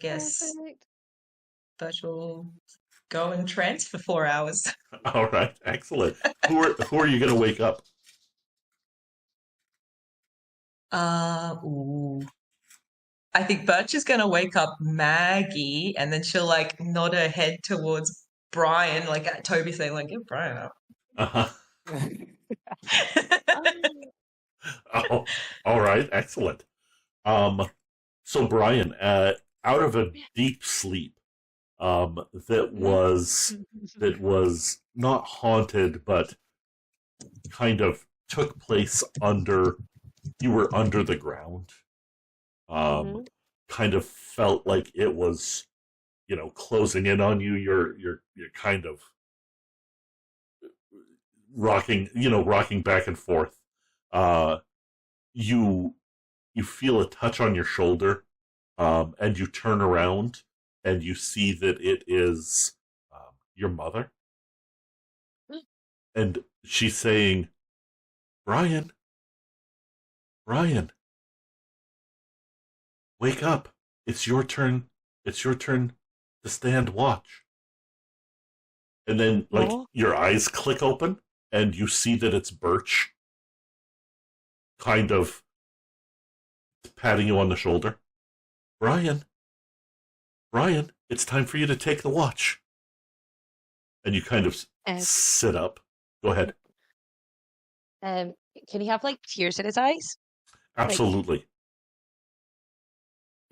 guess Perfect. Birch will go in trance for 4 hours. All right, excellent. Who are you going to wake up? Ooh. I think Birch is gonna wake up Maggie, and then she'll like nod her head towards Brian, like at Toby saying, like, "Get Brian up." Uh-huh. Um, Oh, all right, excellent. So Brian, out of a deep sleep, that was not haunted, but kind of took place under. You were under the ground. mhm. Kind of felt like it was, closing in on you. You're kind of rocking back and forth. Uh, you you feel a touch on your shoulder, and you turn around and you see that it is your mother, and she's saying, "Brian, Brian, wake up! It's your turn. It's your turn to stand watch." And then, like, Oh, your eyes click open, and you see that it's Birch, kind of patting you on the shoulder. Brian, Brian, it's time for you to take the watch. And you kind of um, sit up. Go ahead. um, can he have like tears in his eyes? Like, Absolutely.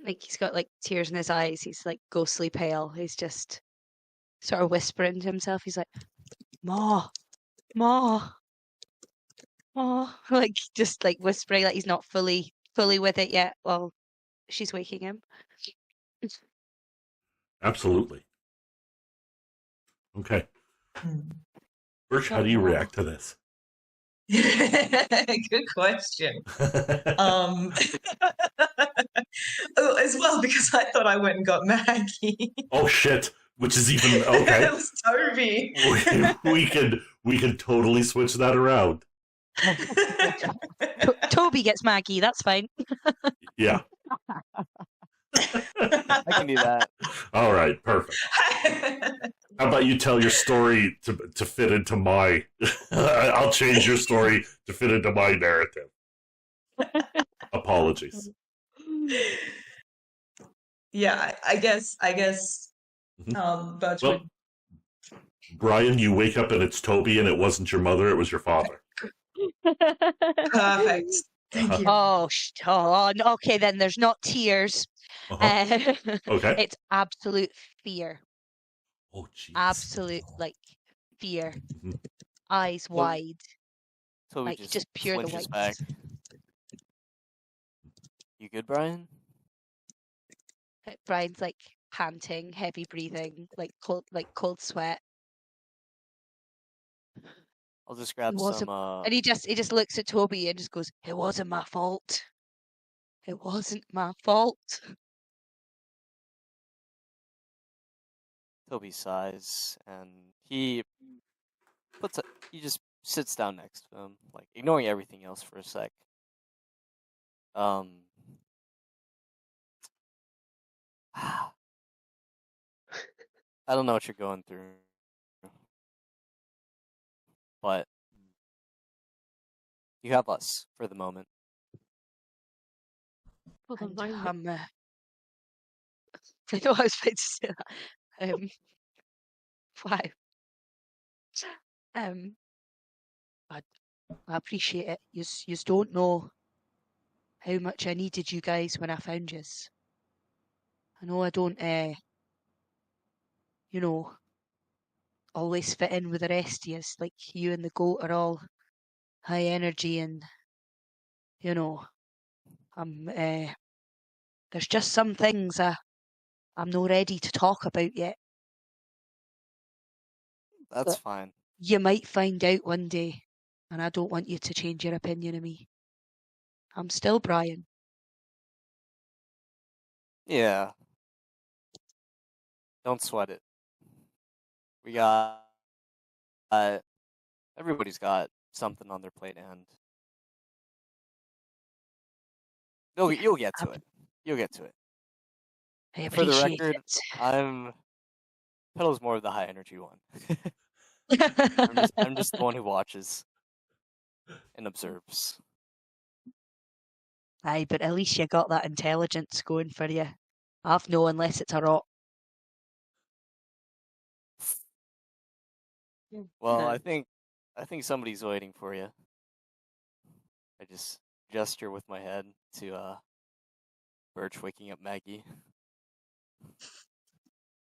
like he's got like tears in his eyes. He's like ghostly pale. He's just sort of whispering to himself. He's like, "Ma, ma, ma," like just like whispering, like he's not fully with it yet. While she's waking him. Absolutely. Okay. Hmm. Birch, how But do you ma, react to this? Good question. Um, oh, as well, because I thought I went and got Maggie. Oh shit! Which is even It okay. was Toby. We can totally switch that around. Toby gets Maggie. That's fine. Yeah. I can do that. All right. Perfect. How about you tell your story to fit into my? I'll change your story to fit into my narrative. Apologies. Yeah, I guess Mhm. Birch Well, would. Brian, you wake up and it's Toby, and it wasn't your mother; it was your father. Perfect. Thank you. Oh, no, okay, then there's not tears. Uh-huh. Okay. It's absolute fear. Oh, jeez. Absolute, like, fear. Mhm. Eyes So, wide. so we Like, just just pure the flinches whites. back. You good, Brian? Brian's, like, panting, heavy breathing, like cold sweat. I'll just It grab wasn't, some. and he just looks at Toby and just goes, "It wasn't my fault. It wasn't my fault." Toby sighs, and he just sits down next to him, like ignoring everything else for a sec. Um, I don't know what you're going through, but you have us for the moment. And, I I know I was about to say that. Wow. I, I appreciate it. Yous don't know how much I needed you guys when I found yous. I know I don't, you know, always fit in with the rest of yous. Like you and the goat are all high energy, and you know, I'm. There's just some things I'm not ready to talk about yet. That's But fine. you might find out one day, and I don't want you to change your opinion of me. I'm still Brian. Yeah, don't sweat it. We got. Everybody's got something on their plate, and you'll Yeah, you'll get to it. You'll get to it. I For the appreciate record, it. Petal's more of the high energy one. I'm just the one who watches and observes. Aye, but at least you got that intelligence going for you. I've no unless it's a rot. Well, No. I think somebody's waiting for you. I just gesture with my head to Birch waking up Maggie.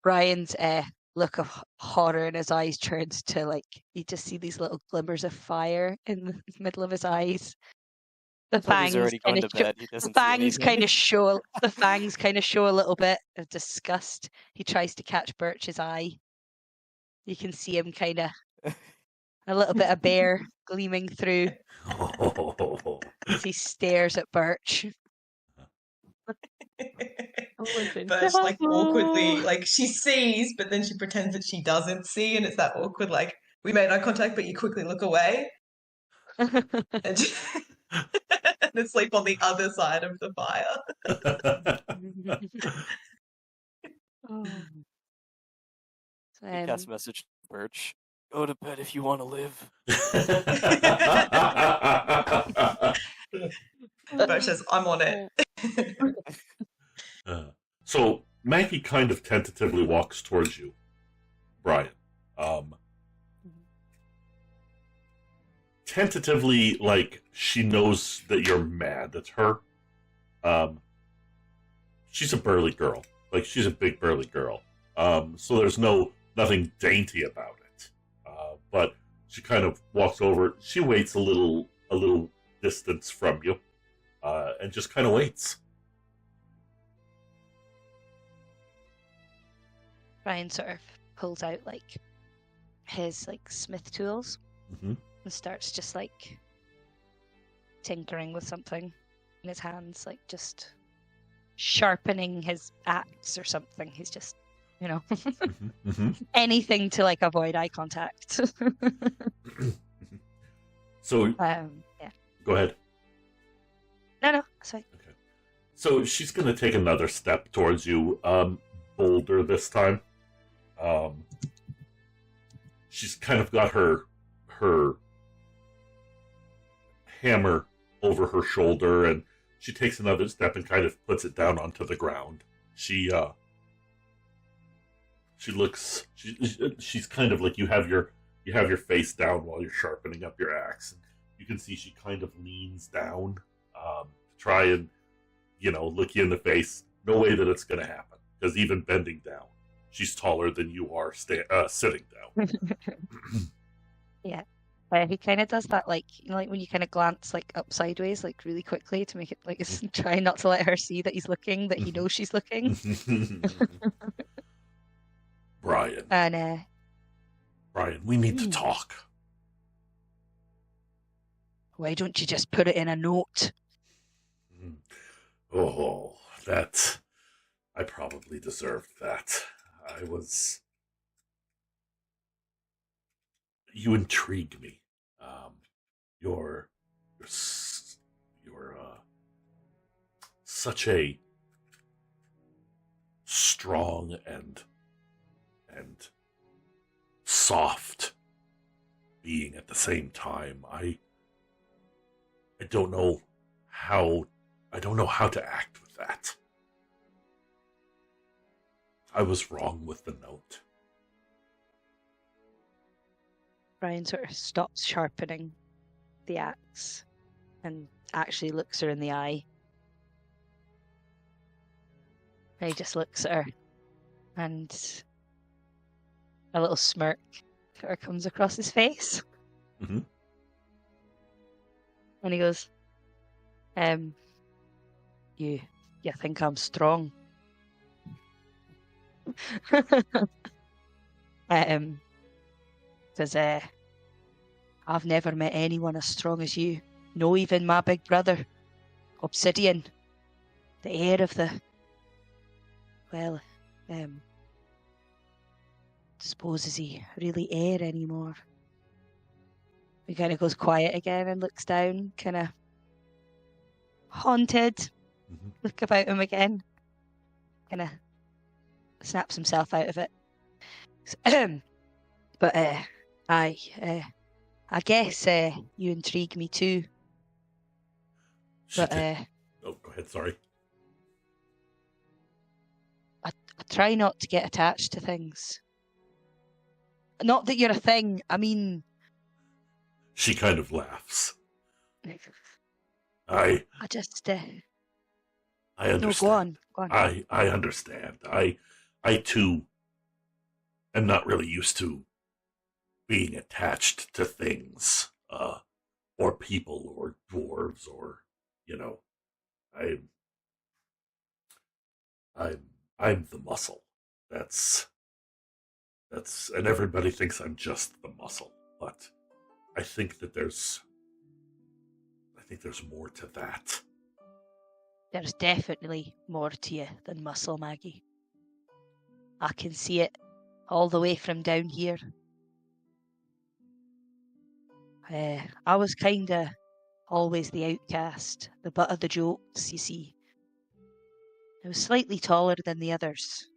Brian's look of horror in his eyes turns to like you just see these little glimmers of fire in the middle of his eyes. The Toby's fangs already kind going of to bed. He doesn't the see fangs anything. kind of show the fangs kind of show a little bit of disgust. He tries to catch Birch's eye. You can see him kind of a little bit of bear gleaming through as he stares at Birch. Birch like awkwardly, like she sees, but then she pretends that she doesn't see, and it's that awkward like we made eye contact, but you quickly look away and and sleep on the other side of the fire. He casts a message to Birch. Go to bed if you want to live. Birch says, "I'm on it." So Maggie kind of tentatively walks towards you, Brian. Tentatively, like she knows that you're mad at her. She's a burly girl. Like she's a big burly girl. So there's nothing dainty about it. But she kind of walks over. She waits a little distance from you, and just kind of waits. Brian sort of pulls out like his like smith tools Mm-hmm. and starts just like tinkering with something in his hands, like just sharpening his axe or something. He's just, Mm-hmm. anything to like avoid eye contact. So yeah. go ahead. No, sorry. Okay. So she's going to take another step towards you, bolder this time. She's kind of got her hammer over her shoulder, and she takes another step and kind of puts it down onto the ground. She looks. She's kind of like you have your face down while you're sharpening up your axe, and you can see she kind of leans down to try and look you in the face. No way that it's going to happen, because even bending down, she's taller than you are sitting down. Yeah. He kind of does that, like like when you kind of glance like up sideways, like really quickly to make it like try not to let her see that he's looking, that he knows she's looking. Brian. And Brian, we need to talk. Why don't you just put it in a note? Oh, that I probably deserved that. You intrigue me. You're such a strong and soft being at the same time. I don't know how to act with that. I was wrong with the note. Brian sort of stops sharpening the axe and actually looks her in the eye. And he just looks at her, and a little smirk sort of comes across his face. Mm-hmm. And he goes, you think I'm strong? Because I've never met anyone as strong as you. No, even my big brother, Obsidian, the heir of the... Well, suppose is he really heir anymore? He kind of goes quiet again and looks down, kind of haunted. Mm-hmm. Look about him again. Kind of snaps himself out of it. But I guess you intrigue me too. But oh, go ahead. Sorry. I try not to get attached to things. Not that you're a thing. I mean, She kind of laughs. I just. I understand. No, go on. Go on. I understand. I too am not really used to being attached to things, or people, or dwarves, or I'm the muscle. That's, and everybody thinks I'm just the muscle, but I think there's more to that. There's definitely more to you than muscle, Maggie. I can see it all the way from down here. I was kinda always the outcast, the butt of the jokes, you see. I was slightly taller than the others.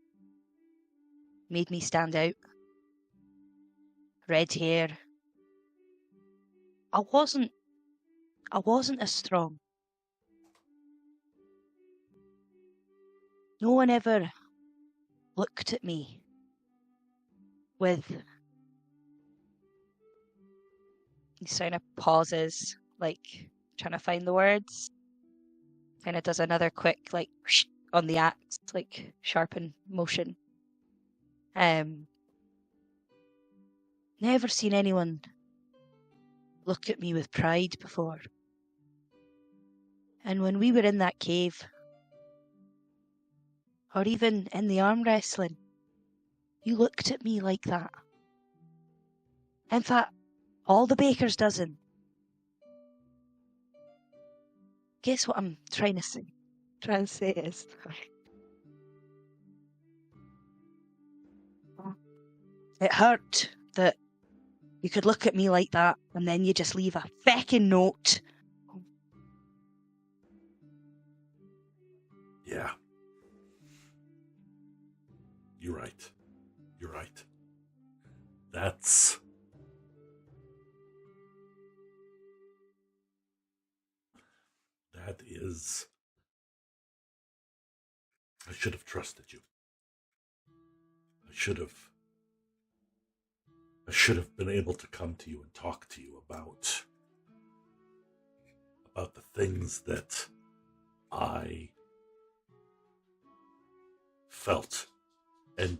Made me stand out. Red hair. I wasn't as strong. No one ever looked at me with... He kind of pauses, like, trying to find the words. Kind of does another quick, like, whoosh, on the axe, like, sharpen motion. Never seen anyone look at me with pride before. And when we were in that cave, or even in the arm wrestling, you looked at me like that. In fact, all the baker's dozen. Guess what I'm trying to say? Is... It hurt that you could look at me like that and then you just leave a feckin' note. Yeah. You're right. You're right. That is... I should have trusted you. I should have been able to come to you and talk to you about the things that I felt and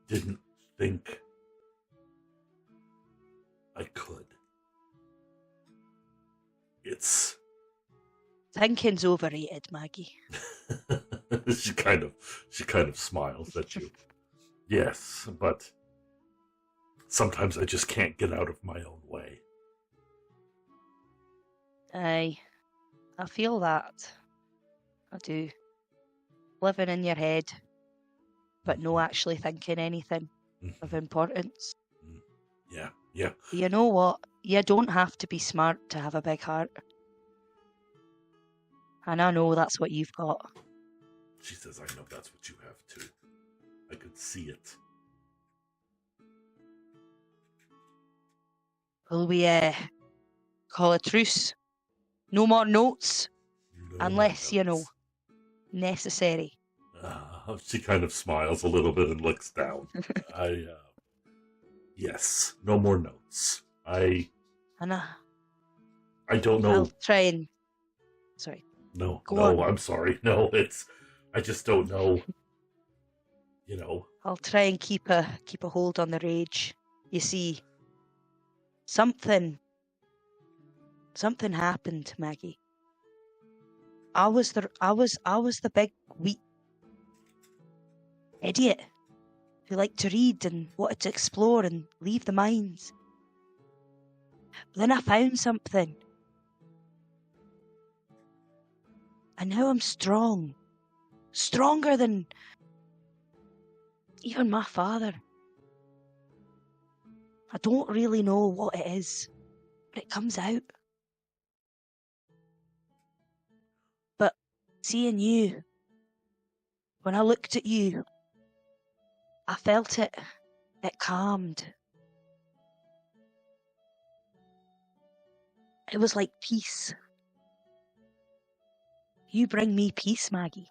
didn't think I could. Thinking's overrated, Maggie. She kind of smiles at you. Yes, but sometimes I just can't get out of my own way. I feel that. I do. Living in your head, but no actually thinking anything of importance. Yeah. You know what? You don't have to be smart to have a big heart. And I know that's what you've got. She says, I know that's what you have too. I could see it. Will we call a truce? No more notes? Unless, necessary. She kind of smiles a little bit and looks down. Yes, no more notes. I don't know. I'll try and... Sorry. No, Go on. I'm sorry. No, I just don't know. I'll try and keep a hold on the rage. You see, something happened, Maggie. I was the big weak idiot who liked to read and wanted to explore and leave the mines. But then I found something. And now I'm strong. Stronger than even my father. I don't really know what it is, but it comes out. But seeing you, when I looked at you, I felt it. It calmed. It was like peace. You bring me peace, Maggie.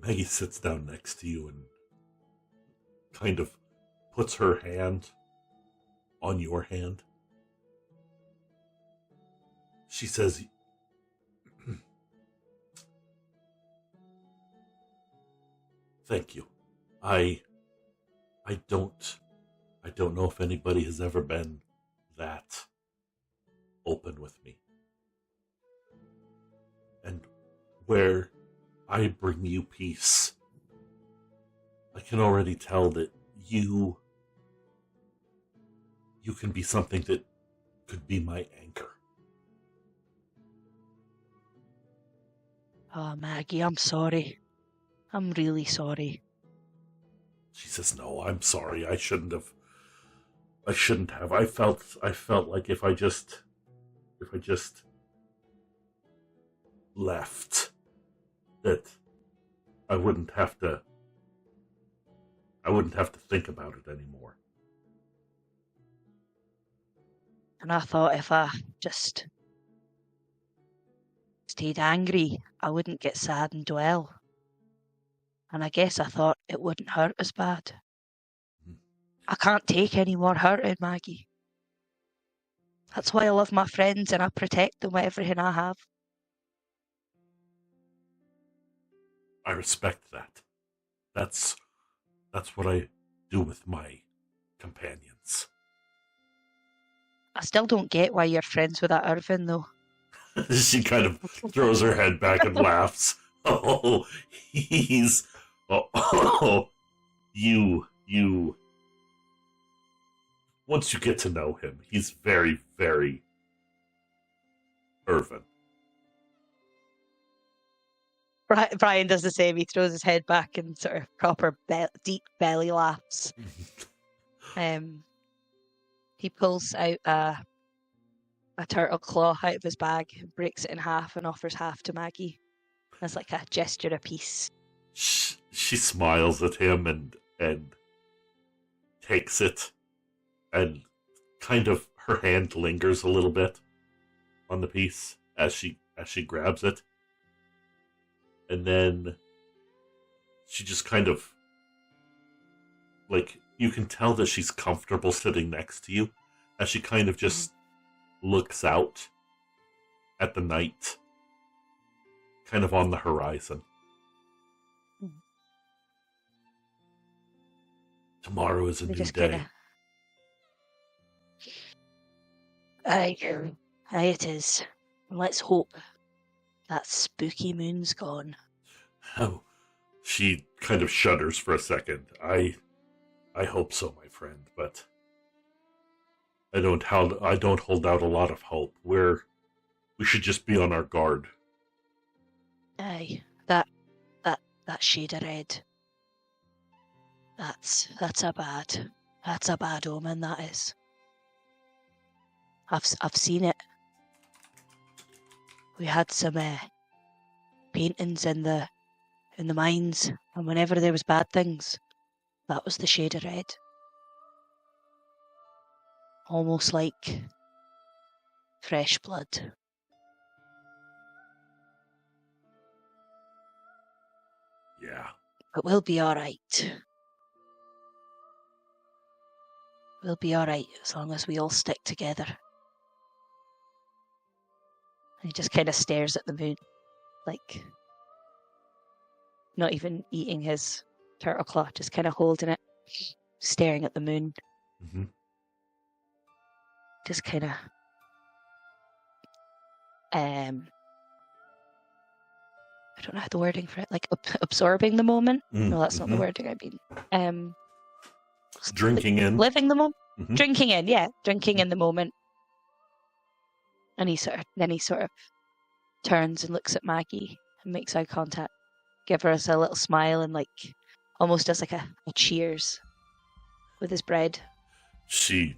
Maggie sits down next to you and kind of puts her hand on your hand. She says, thank you. I don't know if anybody has ever been that open with me. And where I bring you peace, I can already tell that you can be something that could be my anchor. Oh, Maggie, I'm sorry. I'm really sorry. She says, no, I'm sorry. I shouldn't have. I felt like if I just left, that I wouldn't have to think about it anymore. And I thought if I just stayed angry, I wouldn't get sad and dwell. And I guess I thought it wouldn't hurt as bad. I can't take any more hurting, Maggie. That's why I love my friends and I protect them with everything I have. I respect that. That's what I do with my companions. I still don't get why you're friends with that Irvin, though. She kind of throws her head back and laughs. Oh, he's... Oh, you... Once you get to know him, he's very, very Irvin. Brian does the same. He throws his head back and sort of proper deep belly laughs. He pulls out a turtle claw out of his bag, breaks it in half and offers half to Maggie as like a gesture of peace. She smiles at him and takes it, and kind of her hand lingers a little bit on the piece as she grabs it. And then she just kind of, like, you can tell that she's comfortable sitting next to you as she kind of just looks out at the night, kind of on the horizon. Tomorrow is a new day. Aye, it is. Let's hope that spooky moon's gone. Oh, she kind of shudders for a second. I hope so, my friend, but I don't hold out a lot of hope. We should just be on our guard. Aye, that shade of red. That's a bad omen. That is. I've seen it. We had some paintings in the mines, and whenever there was bad things, that was the shade of red. Almost like fresh blood. Yeah. But we'll be alright. We'll be alright as long as we all stick together. And he just kind of stares at the moon, like not even eating his turtle claw, just kind of holding it, staring at the moon. Mm-hmm. Just kind of I don't know the wording for it, like absorbing the moment. No, that's not the wording I mean. Drinking in. Living the moment. Mm-hmm. Drinking in, yeah. Drinking in the moment. And he sort of turns and looks at Maggie and makes eye contact. Give her a little smile and like almost does like a cheers with his bread. She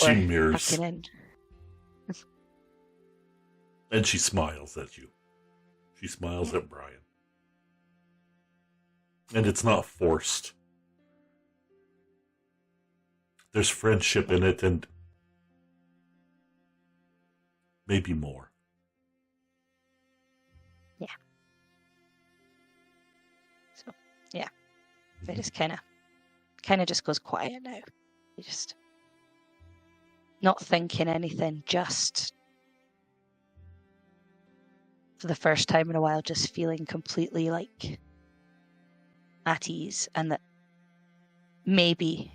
mirrors. In. And she smiles at you. She smiles at Brian. And it's not forced. There's friendship in it and maybe more. Yeah. So, yeah. They just kind of just goes quiet now. You just not thinking anything, just for the first time in a while, just feeling completely like at ease, and that maybe